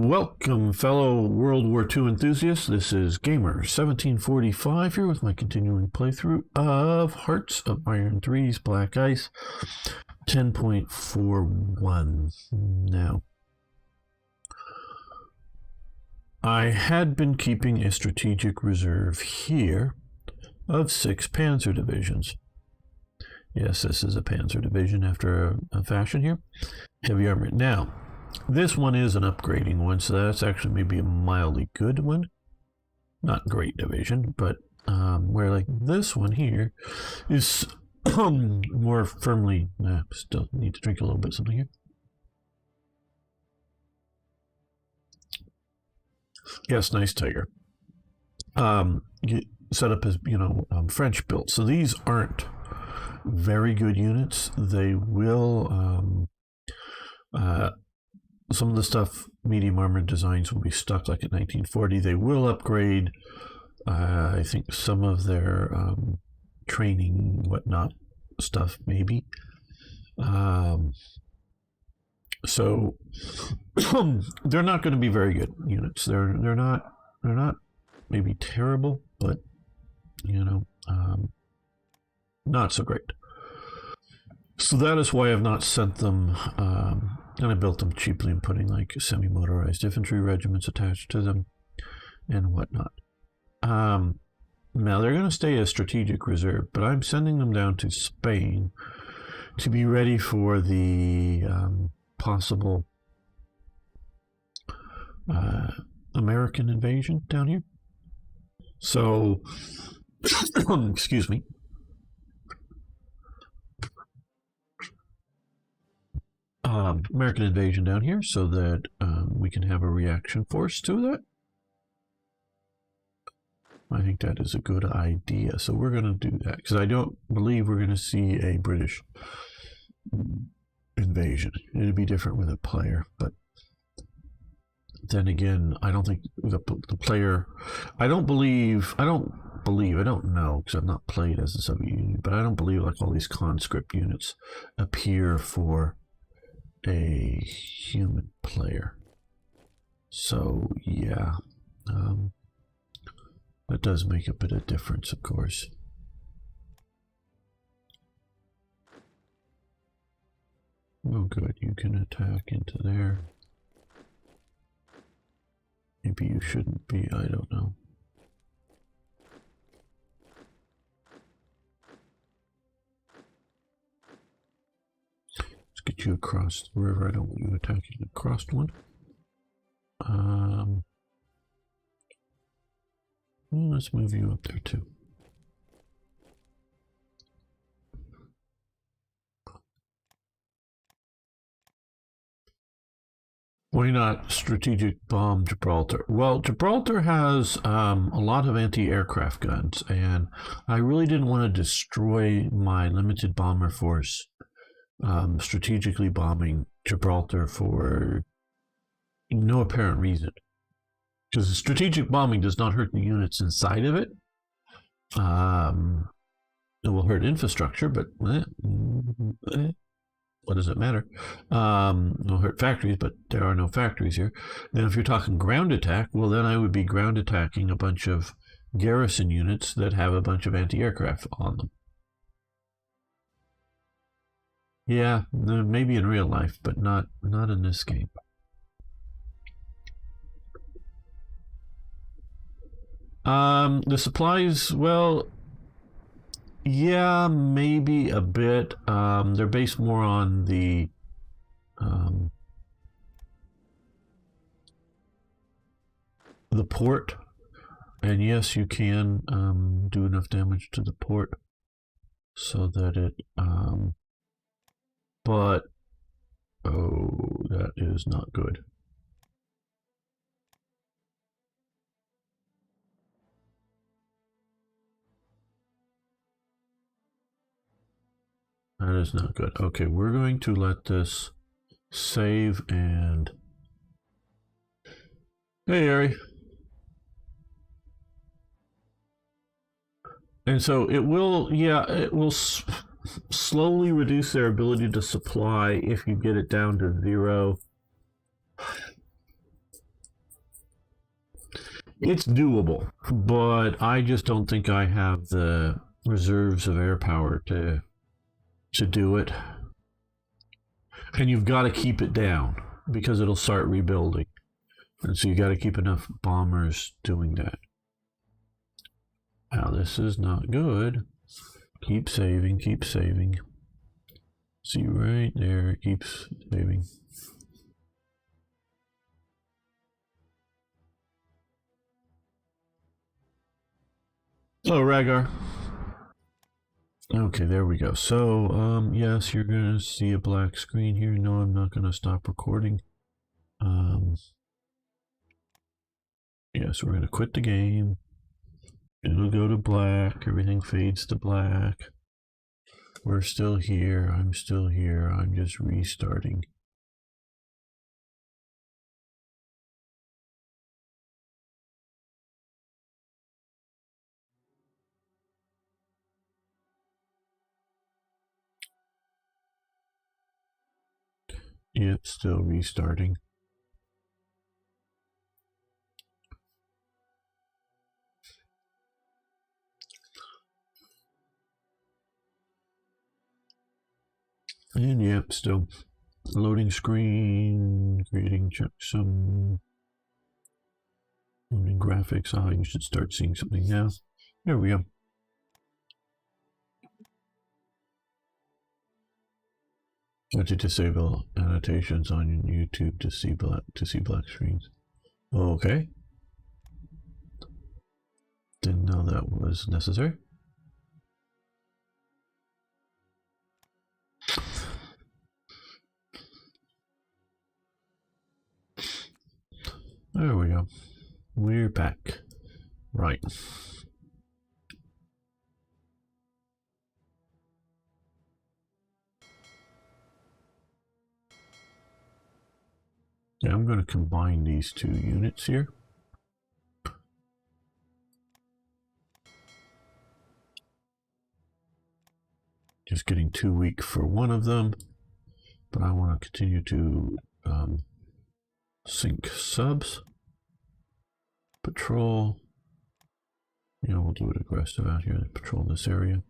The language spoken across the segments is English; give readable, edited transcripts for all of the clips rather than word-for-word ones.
Welcome, fellow World War II enthusiasts. This is Gamer1745 here with my continuing playthrough of Hearts of Iron 3's Black Ice 10.41. Now, I had been keeping a strategic reserve here of 6 panzer divisions. Yes, this is a panzer division after a fashion here. Heavy armor. Now, this one is an upgrading one, so that's actually maybe a mildly good one. Not great division, but where like this one here is more firmly... still need to drink a little bit of something here. Yes, nice tiger. Set up as, French built. So these aren't very good units. They will... some of the stuff, medium armored designs, will be stuck like at 1940. They will upgrade, I think, some of their training, whatnot stuff, maybe. So they're not going to be very good units. They're not maybe terrible, but not so great. So that is why I've not sent them. And I built them cheaply and putting like semi-motorized infantry regiments attached to them and whatnot. Now they're going to stay as strategic reserve, but I'm sending them down to Spain to be ready for the possible American invasion down here. So, excuse me. American invasion down here so that we can have a reaction force to that. I think that is a good idea. So we're going to do that because I don't believe we're going to see a British invasion. It'd be different with a player, but then again, I don't think the player. I don't know because I've not played as a Soviet Union, but I don't believe like all these conscript units appear for a human player. So yeah, that does make a bit of difference, of course. Oh good, you can attack into there. Maybe you shouldn't be, I don't know. Get you across the river. I don't want you attacking across one. Let's move you up there too. Why not strategic bomb Gibraltar? Well, Gibraltar has a lot of anti-aircraft guns, and I really didn't want to destroy my limited bomber force strategically bombing Gibraltar for no apparent reason. Because strategic bombing does not hurt the units inside of it. It will hurt infrastructure, but what does it matter? It will hurt factories, but there are no factories here. Then if you're talking ground attack, well then I would be ground attacking a bunch of garrison units that have a bunch of anti-aircraft on them. Yeah, maybe in real life, but not in this game. The supplies, well, yeah, maybe a bit. They're based more on the port, and yes, you can do enough damage to the port so that it but, oh, that is not good. That is not good. Okay, we're going to let this save and... Hey, Harry. And so it will, yeah, it will slowly reduce their ability to supply if you get it down to 0. It's doable, but I just don't think I have the reserves of air power to do it. And you've got to keep it down because it'll start rebuilding. And so you got to keep enough bombers doing that. Now this is not good. Keep saving, keep saving. See right there, it keeps saving. Hello, Rhaegar. Okay, there we go. So, yes, you're gonna see a black screen here. No, I'm not gonna stop recording. Yes, we're gonna quit the game. It'll go to black. Everything fades to black. We're still here. I'm still here. I'm just restarting. Yep, still restarting. And yep, still loading screen, creating some loading graphics. Ah, you should start seeing something now. There we go. Or to disable annotations on YouTube to see black screens. Okay. Didn't know that was necessary. There we go. We're back. Right. Yeah, I'm going to combine these two units here. Just getting too weak for one of them, but I want to continue to sync subs. Patrol. Yeah, we'll do it aggressive out here. Patrol this area.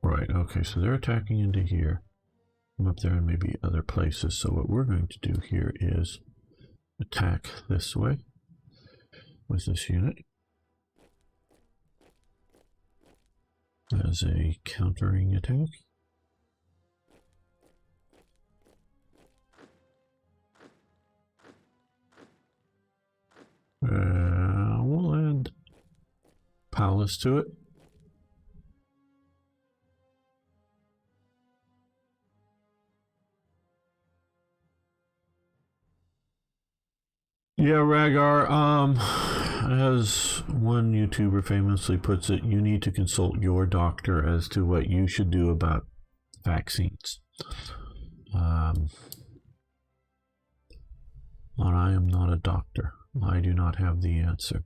Right, okay, so they're attacking into here. I'm up there and maybe other places. So what we're going to do here is attack this way with this unit as a countering attack. We'll add palace to it. Yeah, Rhaegar, as one YouTuber famously puts it, you need to consult your doctor as to what you should do about vaccines. And I am not a doctor. I do not have the answer.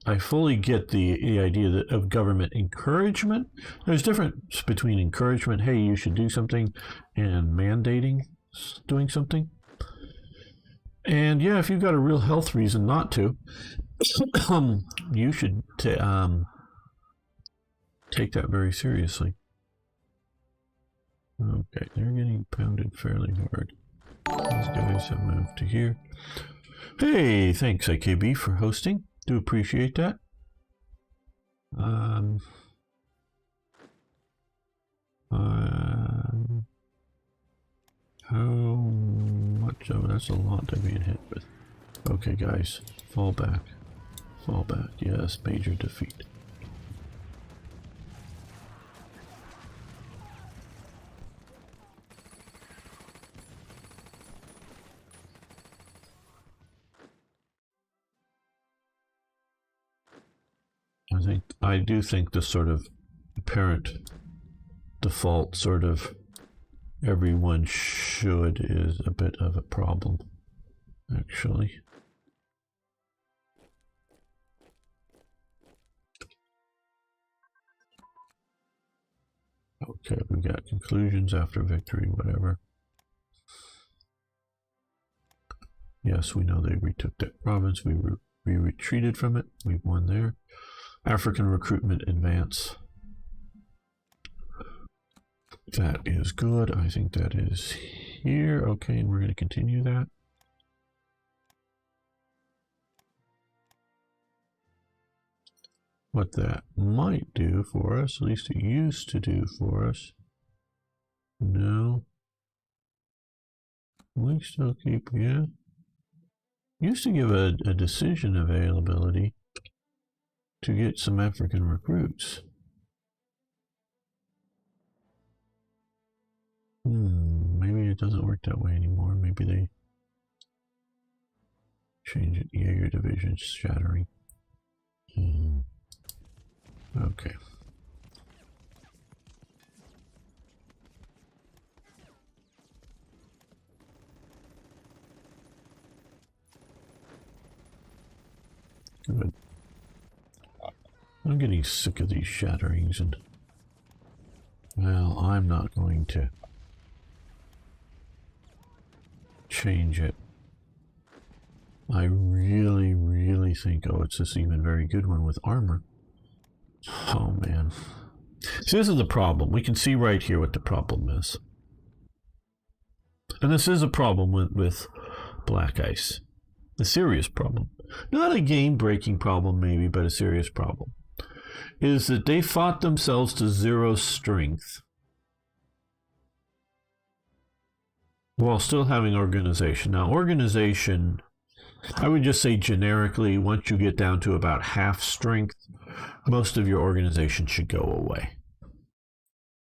I fully get the idea of government encouragement. There's difference between encouragement, hey, you should do something, and mandating doing something. And yeah, if you've got a real health reason not to, you should take that very seriously. Okay, they're getting pounded fairly hard. These guys have moved to here. Hey, thanks AKB for hosting. Do appreciate that. How much? Oh, that's a lot to be hit with. Okay, guys, fall back. Fall back. Yes, major defeat. I do think the sort of apparent default sort of everyone should is a bit of a problem, actually. Okay, we've got conclusions after victory, whatever. Yes, we know they retook that province. We retreated from it. We've won there. African recruitment advance. That is good. I think that is here. Okay, and we're going to continue that. What that might do for us, at least it used to do for us. No. We still keep, yeah. Used to give a decision availability to get some African recruits. Maybe it doesn't work that way anymore. Maybe they change it. Jaeger division shattering. Okay. Good. I'm getting sick of these shatterings, and well, I'm not going to change it. I really think, oh, it's this even very good one with armor. Oh man. See, this is the problem. We can see right here what the problem is. And this is a problem with Black Ice. A serious problem. Not a game-breaking problem, maybe, but a serious problem. Is that they fought themselves to 0 strength while still having organization. Now, organization, I would just say generically, once you get down to about half strength, most of your organization should go away.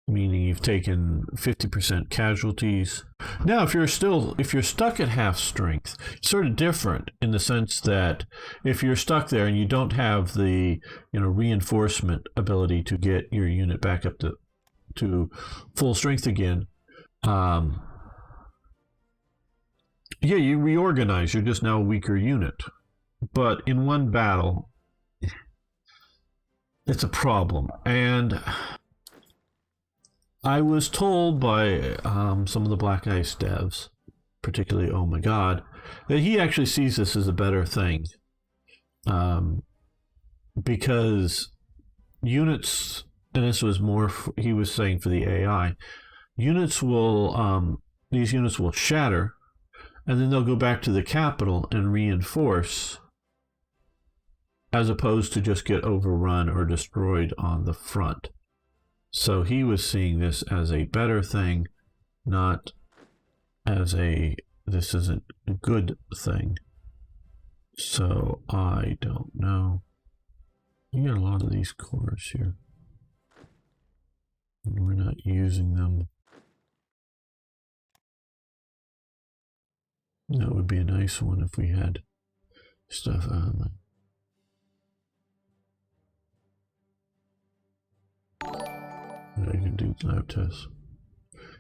Meaning you've taken 50% casualties. Now, if you're stuck at half strength, it's sort of different in the sense that if you're stuck there and you don't have the reinforcement ability to get your unit back up to full strength again, yeah, you reorganize. You're just now a weaker unit. But in one battle, it's a problem. And I was told by some of the Black Ice devs, particularly Oh My God, that he actually sees this as a better thing. Because units, and this was more, he was saying for the AI, these units will shatter, and then they'll go back to the capital and reinforce, as opposed to just get overrun or destroyed on the front. So he was seeing this as a better thing, not as this isn't a good thing. So I don't know. You got a lot of these cores here. And we're not using them. That would be a nice one if we had stuff on them. I can do lab tests.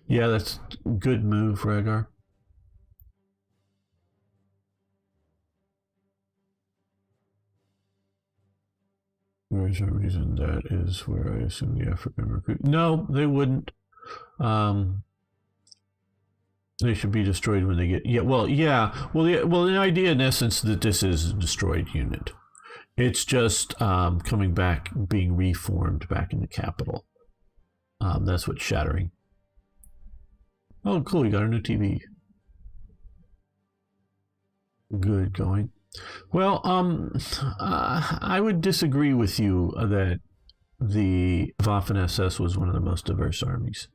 Yeah, that's a good move, Rhaegar. There is a reason that is where I assume the African recruit. No, they wouldn't. They should be destroyed when they get. Yeah, well, yeah. Well, the idea in essence that this is a destroyed unit. It's just coming back, being reformed back in the capital. That's what's shattering. Oh, cool! You got a new TV. Good going. Well, I would disagree with you that the Waffen SS was one of the most diverse armies.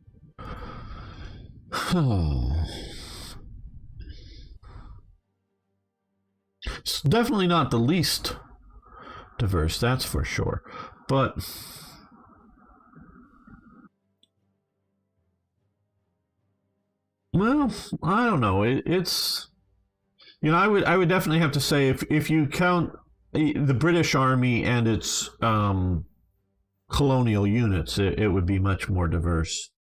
It's definitely not the least diverse, that's for sure. But well, I don't know. It's I would definitely have to say if you count the British Army and its colonial units, it would be much more diverse.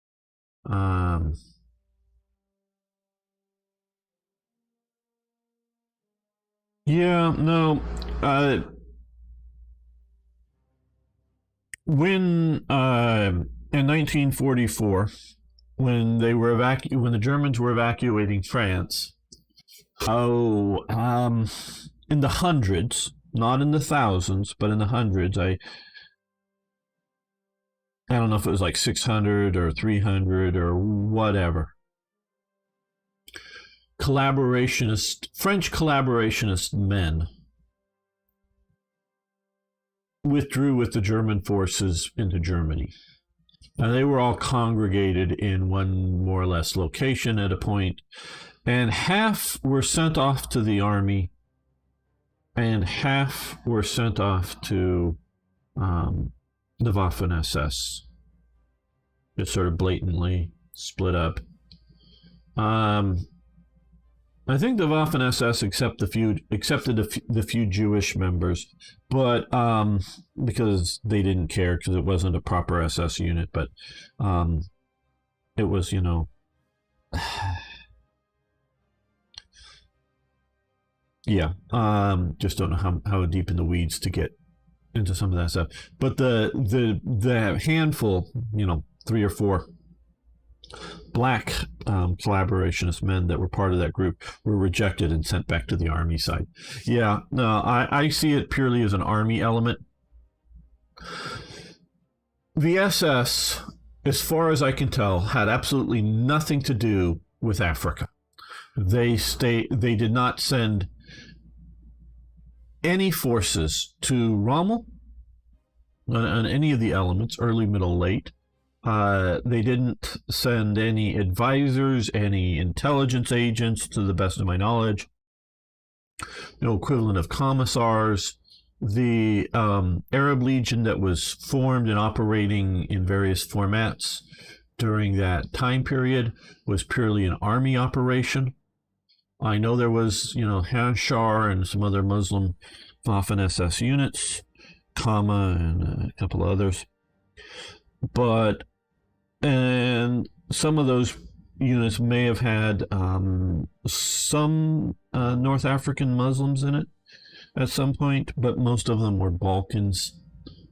Yeah, no. When in 1944, when when the Germans were evacuating France, oh, in the hundreds, not in the thousands, but in the hundreds. I don't know if it was like 600 or 300 or whatever. French collaborationist men withdrew with the German forces into Germany. Now, they were all congregated in one more or less location at a point, and half were sent off to the army, and half were sent off to the Waffen SS. Just sort of blatantly split up. I think the Waffen SS accepted the few Jewish members, but because they didn't care because it wasn't a proper SS unit, but it was, yeah. Just don't know how deep in the weeds to get into some of that stuff. But the handful, three or four black collaborationist men that were part of that group were rejected and sent back to the army side. Yeah, no, I see it purely as an army element. The SS, as far as I can tell, had absolutely nothing to do with Africa. They did not send any forces to Rommel on any of the elements, early, middle, late. They didn't send any advisors, any intelligence agents, to the best of my knowledge. No equivalent of commissars. The Arab Legion that was formed and operating in various formats during that time period was purely an army operation. I know there was, Hanshar and some other Muslim Waffen SS units, Kama and a couple of others. And some of those units may have had some North African Muslims in it at some point, but most of them were Balkans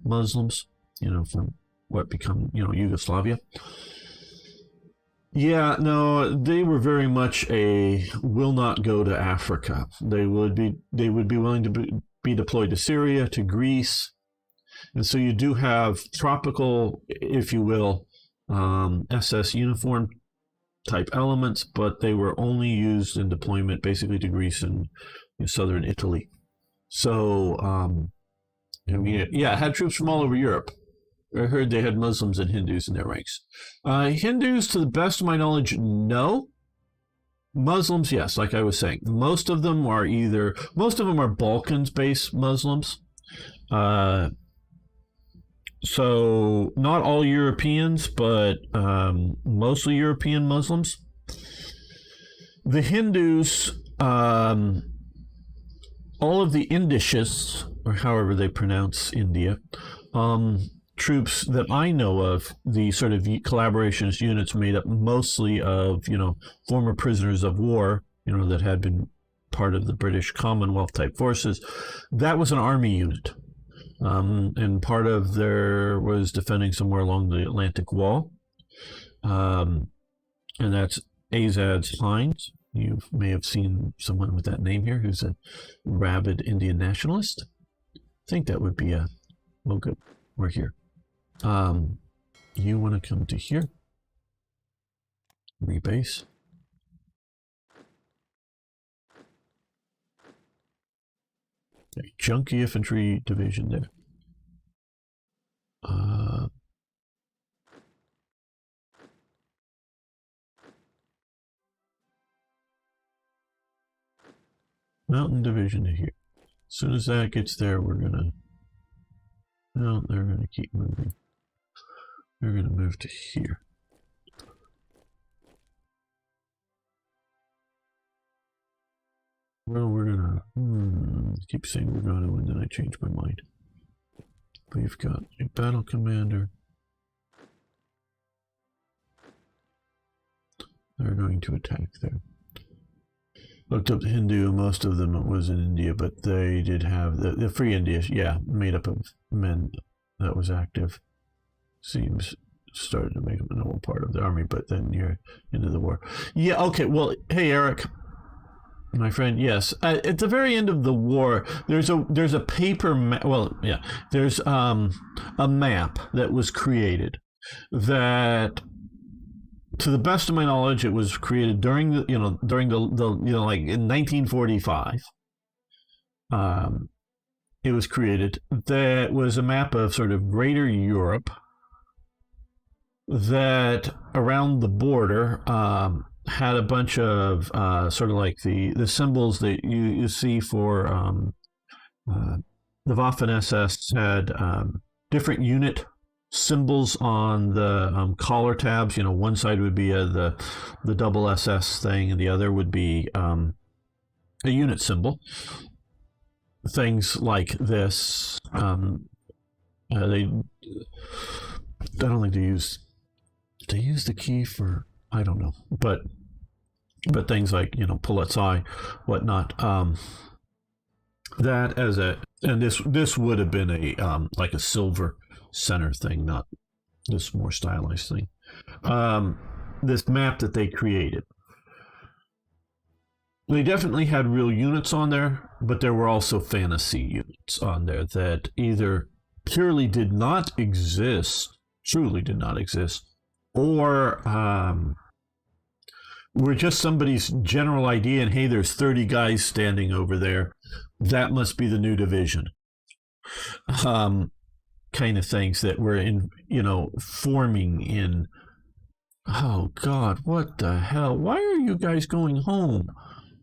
Muslims, from what become, Yugoslavia. Yeah, no, they were very much a will not go to Africa. They would be willing to be deployed to Syria, to Greece, and so you do have tropical, if you will, SS uniform type elements, but they were only used in deployment basically to Greece and southern Italy. So, it had troops from all over Europe. I heard they had Muslims and Hindus in their ranks. Hindus, to the best of my knowledge, no. Muslims, yes, like I was saying. Most of them are Balkans-based Muslims. So not all Europeans, but mostly European Muslims. The Hindus, all of the Indishes, or however they pronounce India, troops that I know of, the sort of collaborationist units made up mostly of, former prisoners of war, that had been part of the British Commonwealth type forces. That was an army unit. And part of there was defending somewhere along the Atlantic Wall. And that's Azad's Hines. You may have seen someone with that name here who's a rabid Indian nationalist. I think that would be good. We're here. You want to come to here? Rebase. A junky infantry division there. Mountain division to here. As soon as that gets there, we're gonna. No, they're gonna keep moving. They're gonna move to here. Well, we're gonna keep saying we're gonna, and then I change my mind. We've got a battle commander. They're going to attack there. Looked up Hindu. Most of them was in India, but they did have the Free India, yeah, made up of men that was active. Seems started to make them a normal part of the army, but then you're into the war. Yeah, okay. Well, hey, Eric, my friend. Yes, at the very end of the war, there's a paper. Well, yeah, there's a map that was created that, to the best of my knowledge, it was created during the like in 1945. It was created. That was a map of sort of Greater Europe that around the border had a bunch of sort of like the symbols that you see for the Waffen SS had different unit symbols on the collar tabs. You know, one side would be the double SS thing, and the other would be a unit symbol. Things like this. They, I don't think they use the key for, I don't know, but things like, you know, Pulitzi, whatnot. That as a, and this would have been a like a silver center thing, not this more stylized thing. This map that they created, they definitely had real units on there, but there were also fantasy units on there that either purely did not exist, truly did not exist, or were just somebody's general idea, and hey, there's 30 guys standing over there. That must be the new division. Kind of things that were in, you know, forming in. Oh God, what the hell? Why are you guys going home?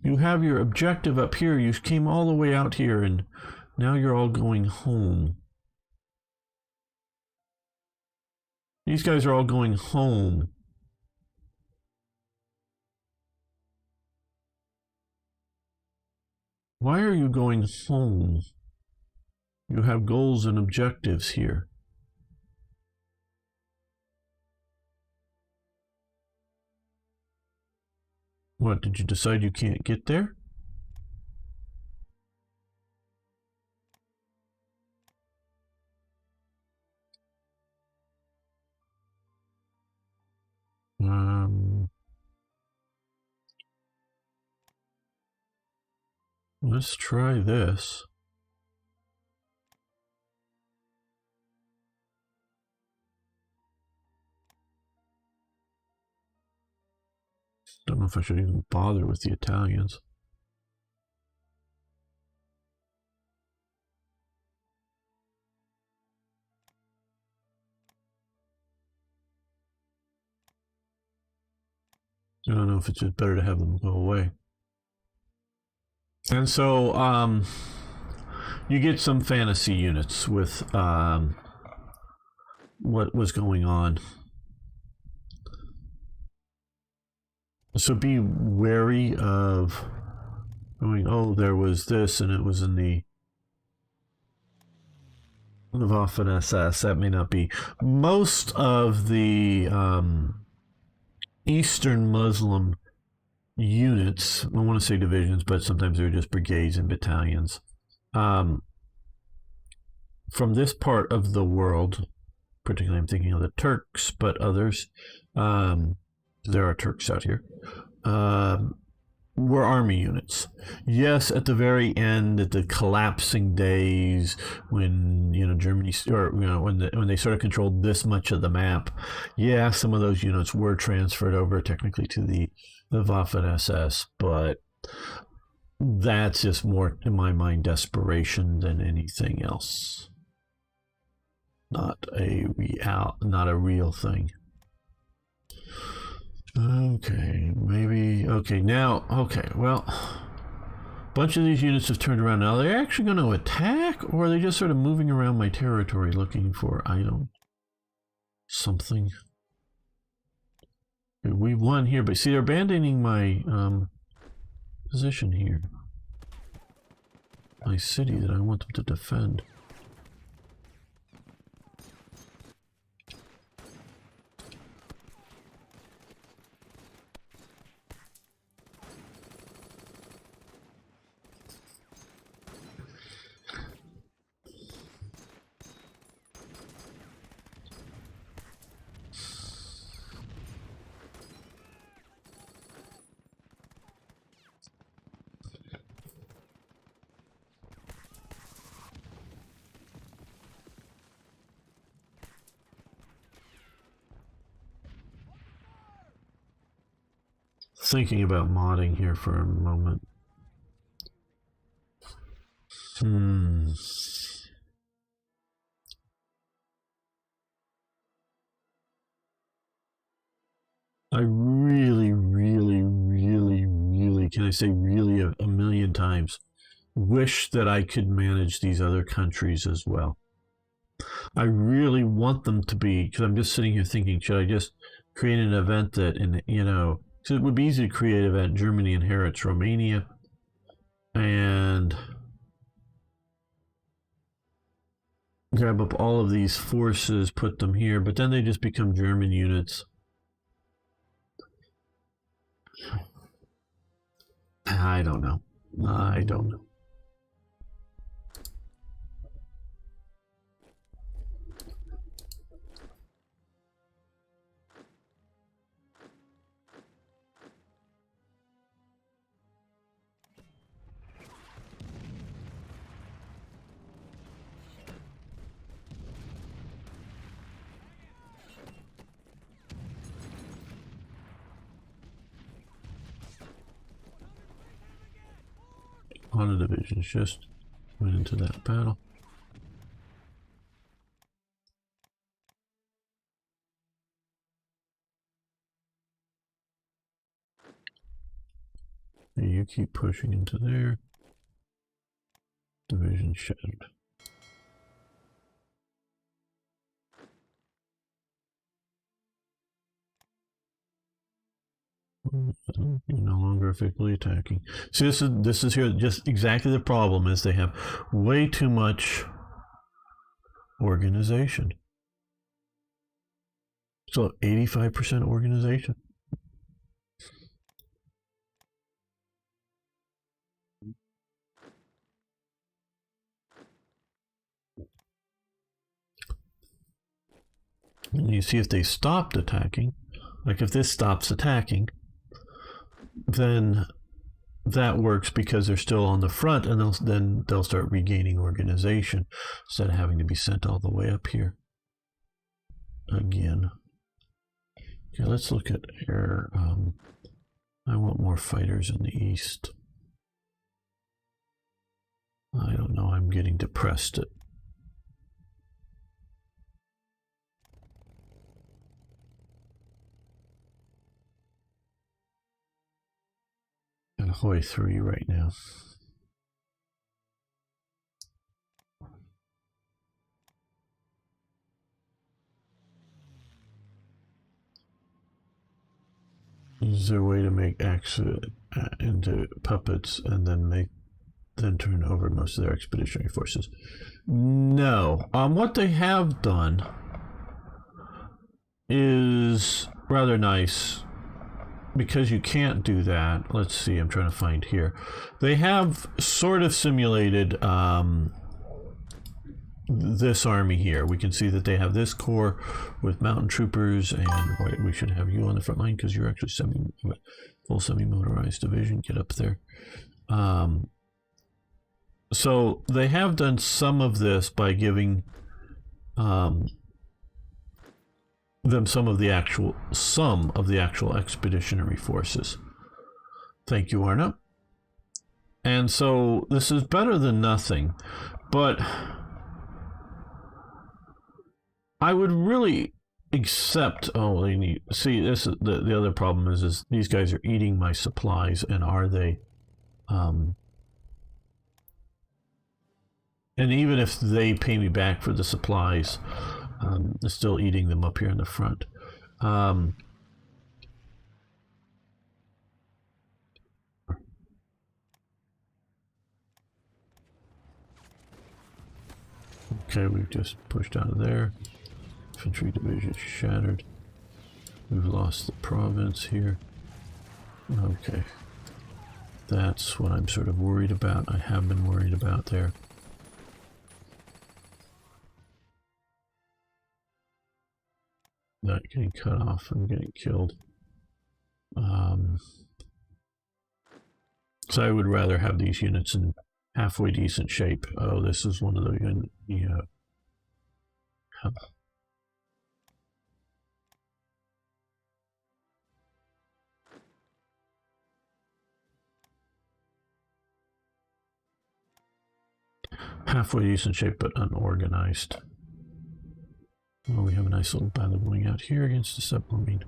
You have your objective up here. You came all the way out here, and now you're all going home. These guys are all going home. Why are you going home? You have goals and objectives here. What, did you decide you can't get there? Let's try this. Don't know if I should even bother with the Italians. I don't know if it's just better to have them go away. And so you get some fantasy units with what was going on. So be wary of going, oh, there was this, and it was in the Waffen SS. That may not be. Most of the Eastern Muslim units, I want to say divisions, but sometimes they're just brigades and battalions. From this part of the world, particularly I'm thinking of the Turks, but others, there are Turks out here, were army units. Yes, at the very end, at the collapsing days, when, you know, Germany, or, you know, when they sort of controlled this much of the map, yeah, some of those units were transferred over technically to the Waffen SS, but that's just more, in my mind, desperation than anything else. Not a real thing. Okay, maybe. Okay, now. Okay, well, a bunch of these units have turned around. Now, are they actually going to attack, or are they just sort of moving around my territory looking for item? Something. We won here, but see, they're abandoning my position here. My city that I want them to defend. thinking about modding here for a moment. I really, can I say really a million times, wish that I could manage these other countries as well. I really want them to be, because I'm just sitting here thinking, should I just create an event that, because it would be easy to create an event, Germany inherits Romania, and grab up all of these forces, put them here, but then they just become German units. I don't know. Honor divisions just went into that battle. And you keep pushing into there. Division shattered. You're no longer effectively attacking. See, this is here just exactly the problem is they have way too much organization. So 85% organization. And you see if they stopped attacking, like if this stops attacking, then that works because they're still on the front, and then they'll start regaining organization instead of having to be sent all the way up here again. Okay, let's look at air. I want more fighters in the east. I don't know, I'm getting depressed. At Hoi 3 right now. Is there a way to make Axe into puppets and then turn over most of their expeditionary forces? No. What they have done is rather nice because you can't do that. Let's see, I'm trying to find here. They have sort of simulated this army here. We can see that they have this corps with mountain troopers, and we should have you on the front line because you're actually full semi-motorized division. Get up there. So they have done some of this by giving them some of the actual expeditionary forces. Thank you, Arna. And so this is better than nothing, but I would really accept. Oh, they need. See, this is the other problem is these guys are eating my supplies, and are they? And even if they pay me back for the supplies, they're still eating them up here in the front. Okay, we've just pushed out of there. Infantry division shattered. We've lost the province here. Okay. That's what I'm sort of worried about. I have been worried about there. Not getting cut off and getting killed. So I would rather have these units in halfway decent shape. Oh, this is one of the halfway decent shape but unorganized. Well, we have a nice little battle going out here against a submarine.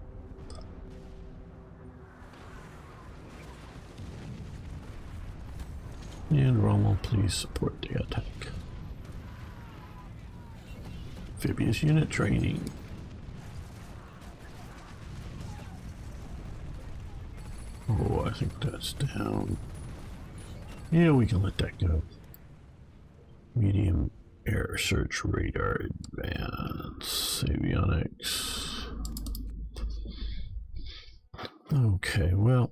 And Rommel, please support the attack. Amphibious unit training. Oh, I think that's down. Yeah, we can let that go. Medium air search radar advance. Avionics. Okay, well.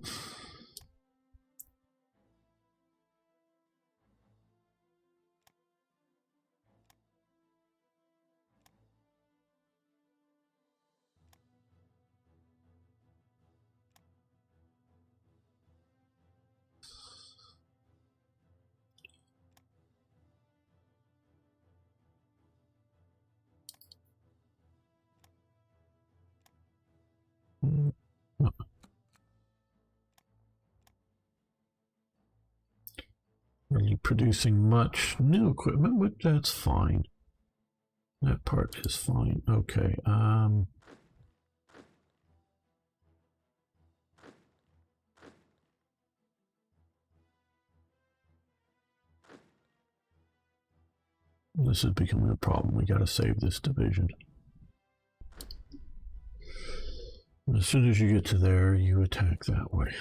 Really producing much new equipment, but that's fine. That part is fine. Okay. This is becoming a problem. We got to save this division. As soon as you get to there, you attack that way.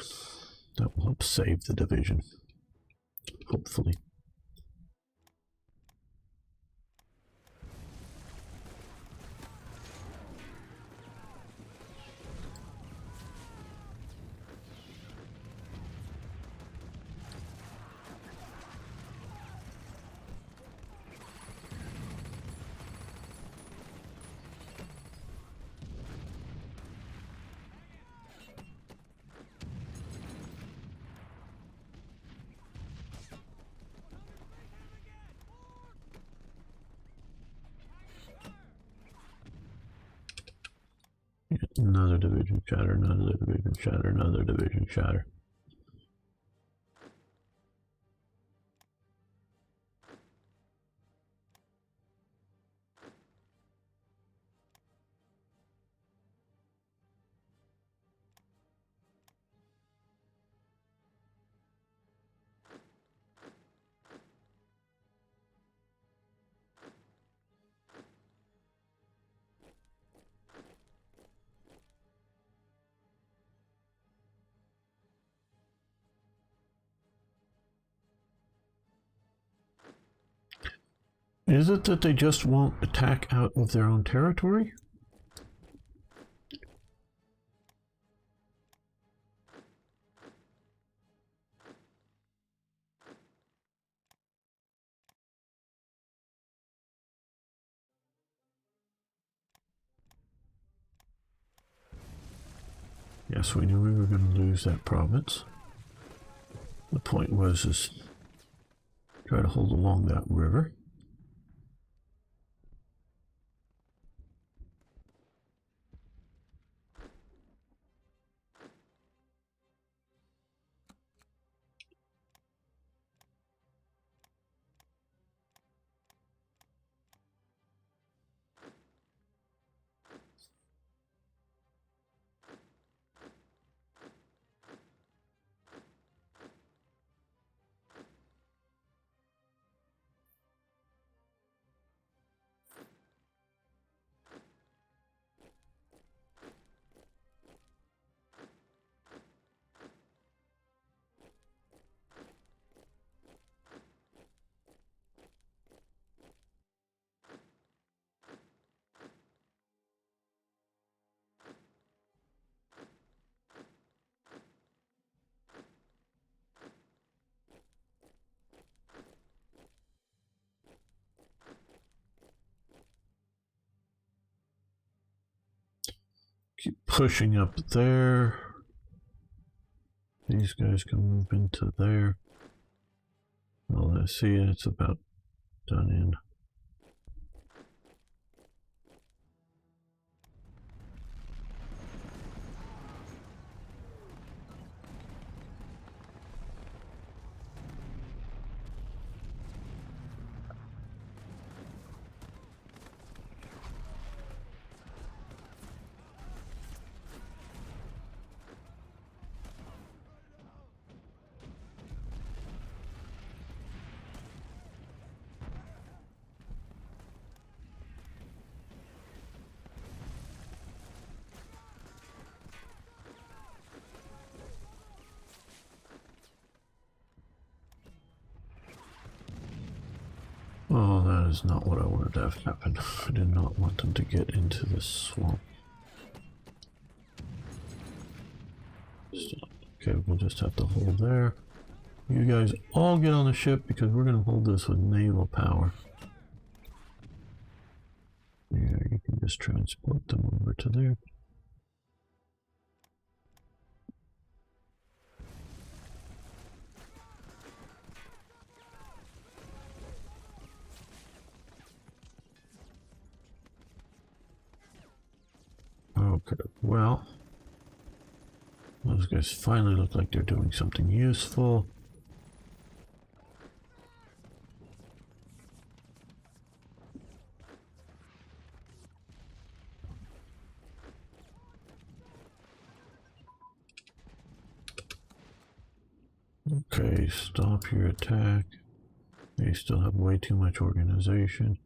That will help save the division. Hopefully. Another division shatter, another division shatter, another division shatter. Is it that they just won't attack out of their own territory? Yes, we knew we were going to lose that province. The point was is try to hold along that river. Keep pushing up there. These guys can move into there. Well, I see it's about done in. Oh, that is not what I wanted to have happen. I did not want them to get into this swamp. Okay, we'll just have to hold there. You guys all get on the ship because we're going to hold this with naval power. Yeah, you can just transport them over to there. Okay, well, those guys finally look like they're doing something useful. Okay, stop your attack. They still have way too much organization.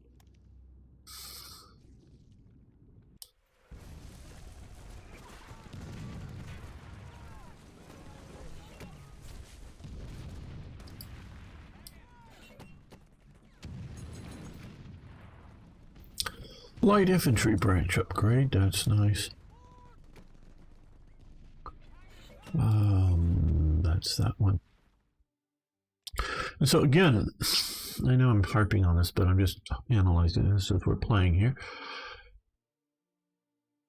Light infantry branch upgrade, that's nice. That's that one. And so again, I know I'm harping on this, but I'm just analyzing this as we're playing here.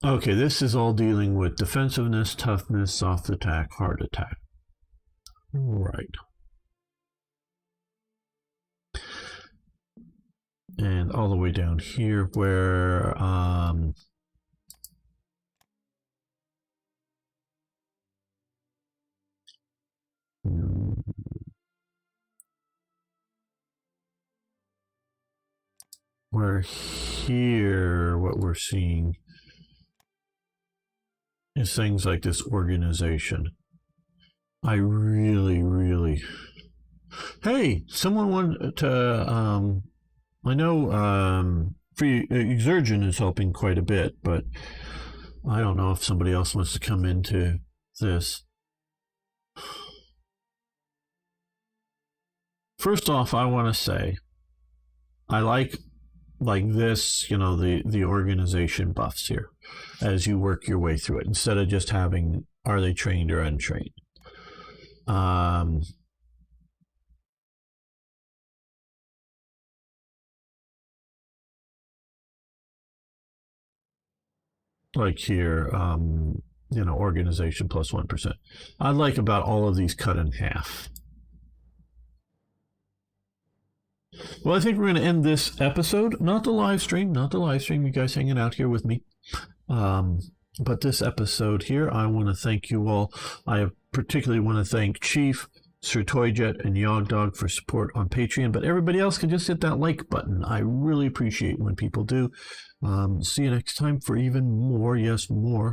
Okay, this is all dealing with defensiveness, toughness, soft attack, hard attack. Right. And all the way down here where here what we're seeing is things like this organization. I really hey, someone wanted to I know free exertion is helping quite a bit, but I don't know if somebody else wants to come into this. First off, I want to say I like this, you know, the organization buffs here as you work your way through it, instead of just having are they trained or untrained. Like here, you know, organization plus 1%. I like about all of these cut in half. Well, I think we're going to end this episode, not the live stream, you guys hanging out here with me. But this episode here, I want to thank you all. I particularly want to thank Chief, Sir Toyjet, and Yogdog for support on Patreon, but everybody else can just hit that like button. I really appreciate when people do. See you next time for even more, yes, more